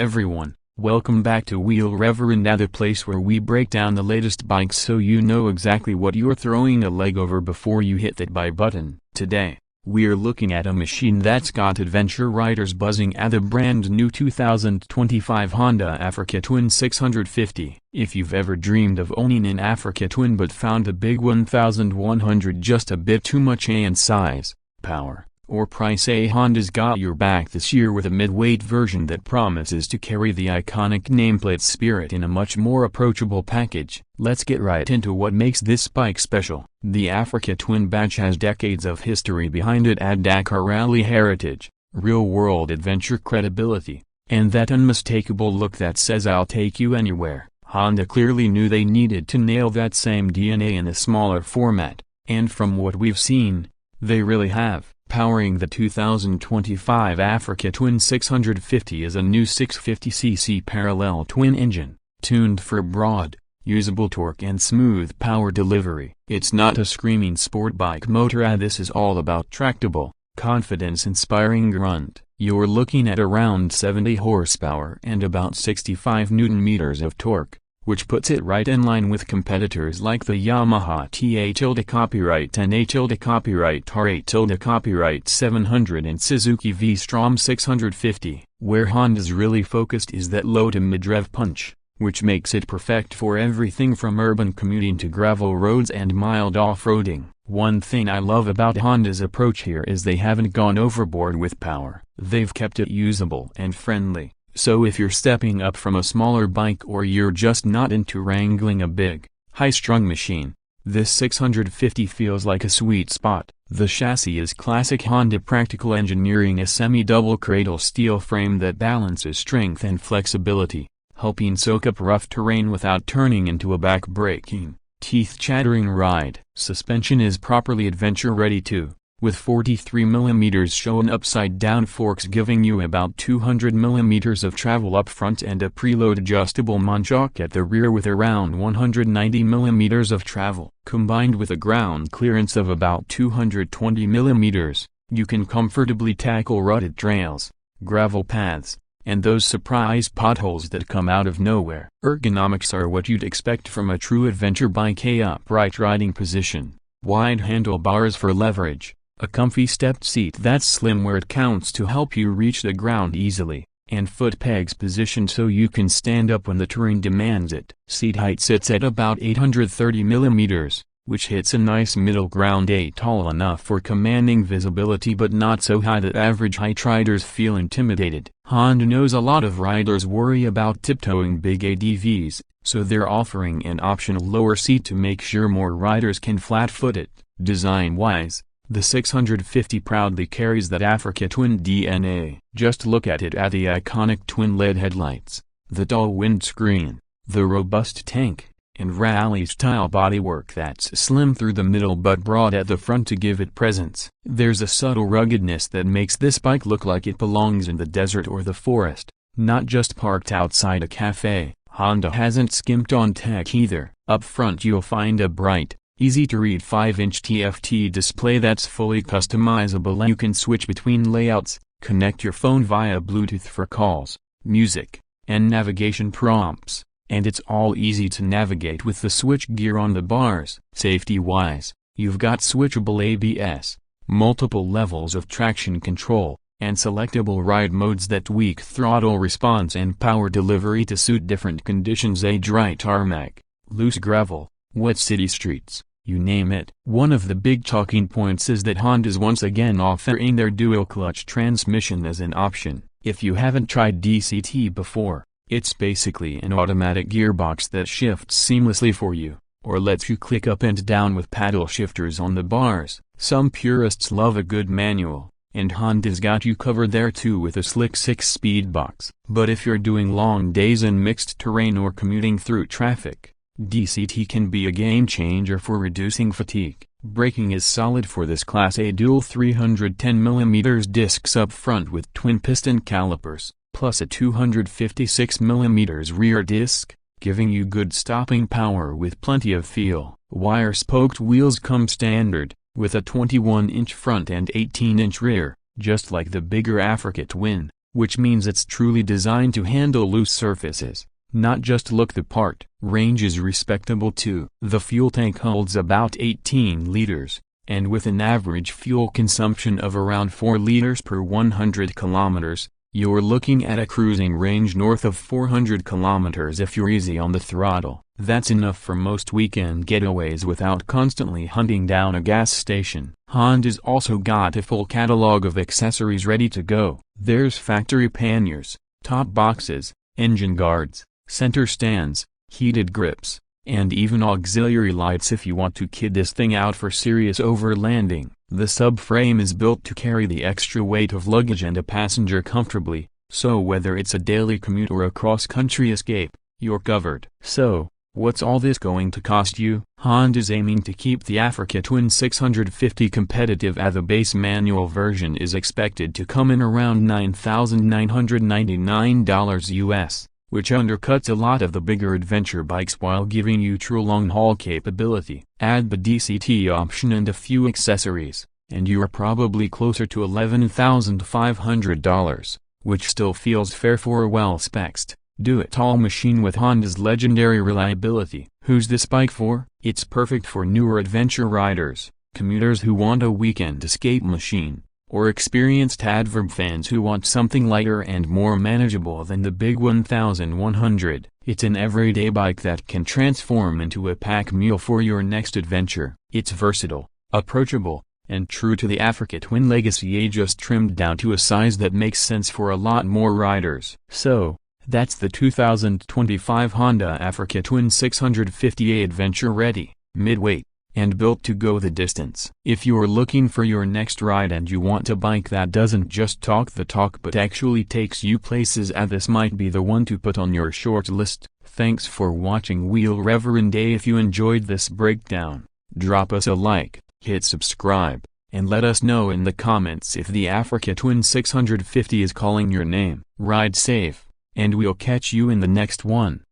everyone, welcome back to Wheel Reverend, the place where we break down the latest bikes so you know exactly what you're throwing a leg over before you hit that buy button. Today, we're looking at a machine that's got adventure riders buzzing at the brand new 2025 Honda Africa Twin 650. If you've ever dreamed of owning an Africa Twin but found the big 1100 just a bit too much in size, power, or price, Honda's got your back this year with a mid-weight version that promises to carry the iconic nameplate spirit in a much more approachable package. Let's get right into what makes this bike special. The Africa Twin badge has decades of history behind it, at Dakar rally heritage, real-world adventure credibility, and that unmistakable look that says "I'll take you anywhere." Honda clearly knew they needed to nail that same DNA in a smaller format, and from what we've seen, they really have. Powering the 2025 Africa Twin 650 is a new 650cc parallel twin engine, tuned for broad, usable torque and smooth power delivery. It's not a screaming sport bike motor, this is all about tractable, confidence-inspiring grunt. You're looking at around 70 horsepower and about 65 Nm of torque, which puts it right in line with competitors like the Yamaha TA copyright 10 copyright R8 copyright 700 and Suzuki V-Strom 650. Where Honda's really focused is that low to mid-rev punch, which makes it perfect for everything from urban commuting to gravel roads and mild off-roading. One thing I love about Honda's approach here is they haven't gone overboard with power. They've kept it usable and friendly. So if you're stepping up from a smaller bike or you're just not into wrangling a big, high-strung machine, this 650 feels like a sweet spot. The chassis is classic Honda practical engineering, a semi-double cradle steel frame that balances strength and flexibility, helping soak up rough terrain without turning into a back-breaking, teeth-chattering ride. Suspension is properly adventure-ready too, with 43mm shown upside-down forks giving you about 200mm of travel up front and a preload adjustable monocoque at the rear with around 190mm of travel. Combined with a ground clearance of about 220mm, you can comfortably tackle rutted trails, gravel paths, and those surprise potholes that come out of nowhere. Ergonomics are what you'd expect from a true adventure bike: a upright riding position, wide handlebars for leverage, a comfy stepped seat that's slim where it counts to help you reach the ground easily, and foot pegs positioned so you can stand up when the terrain demands it. Seat height sits at about 830mm, which hits a nice middle ground, tall enough for commanding visibility but not so high that average height riders feel intimidated. Honda knows a lot of riders worry about tiptoeing big ADVs, so they're offering an optional lower seat to make sure more riders can flat-foot it. Design-wise, the 650 proudly carries that Africa Twin DNA. Just look at it: at the iconic twin LED headlights, the tall windscreen, the robust tank, and rally-style bodywork that's slim through the middle but broad at the front to give it presence. There's a subtle ruggedness that makes this bike look like it belongs in the desert or the forest, not just parked outside a cafe. Honda hasn't skimped on tech either. Up front you'll find a bright, easy-to-read 5-inch TFT display that's fully customizable, and you can switch between layouts, connect your phone via Bluetooth for calls, music, and navigation prompts, and it's all easy to navigate with the switch gear on the bars. Safety-wise, you've got switchable ABS, multiple levels of traction control, and selectable ride modes that tweak throttle response and power delivery to suit different conditions: a dry tarmac, loose gravel, wet city streets, you name it. One of the big talking points is that Honda's once again offering their dual-clutch transmission as an option. If you haven't tried DCT before, it's basically an automatic gearbox that shifts seamlessly for you, or lets you click up and down with paddle shifters on the bars. Some purists love a good manual, and Honda's got you covered there too with a slick 6-speed box. But if you're doing long days in mixed terrain or commuting through traffic, DCT can be a game-changer for reducing fatigue. Braking is solid for this Class A dual 310mm discs up front with twin-piston calipers, plus a 256mm rear disc, giving you good stopping power with plenty of feel. Wire-spoked wheels come standard, with a 21-inch front and 18-inch rear, just like the bigger Africa Twin. which means it's truly designed to handle loose surfaces, not just look the part. Range is respectable too. The fuel tank holds about 18 liters, and with an average fuel consumption of around 4 liters per 100 kilometers, you're looking at a cruising range north of 400 kilometers if you're easy on the throttle. That's enough for most weekend getaways without constantly hunting down a gas station. Honda's also got a full catalog of accessories ready to go. There's factory panniers, top boxes, engine guards, center stands, heated grips, and even auxiliary lights if you want to kid this thing out for serious overlanding. The subframe is built to carry the extra weight of luggage and a passenger comfortably, so whether it's a daily commute or a cross-country escape, you're covered. So, what's all this going to cost you? Honda's aiming to keep the Africa Twin 650 competitive as the base manual version is expected to come in around $9,999 US, which undercuts a lot of the bigger adventure bikes while giving you true long-haul capability. Add the DCT option and a few accessories, and you are probably closer to $11,500, which still feels fair for a well-spec'd, do-it-all machine with Honda's legendary reliability. Who's this bike for? It's perfect for newer adventure riders, commuters who want a weekend escape machine, or experienced adverb fans who want something lighter and more manageable than the big 1100. It's an everyday bike that can transform into a pack mule for your next adventure. It's versatile, approachable, and true to the Africa Twin legacy, just trimmed down to a size that makes sense for a lot more riders. So, that's the 2025 Honda Africa Twin 650A Adventure Ready, midweight, and built to go the distance. If you're looking for your next ride and you want a bike that doesn't just talk the talk but actually takes you places, this might be the one to put on your short list. Thanks for watching Wheel Reverend A. If you enjoyed this breakdown, drop us a like, hit subscribe, and let us know in the comments if the Africa Twin 650 is calling your name. Ride safe, and we'll catch you in the next one.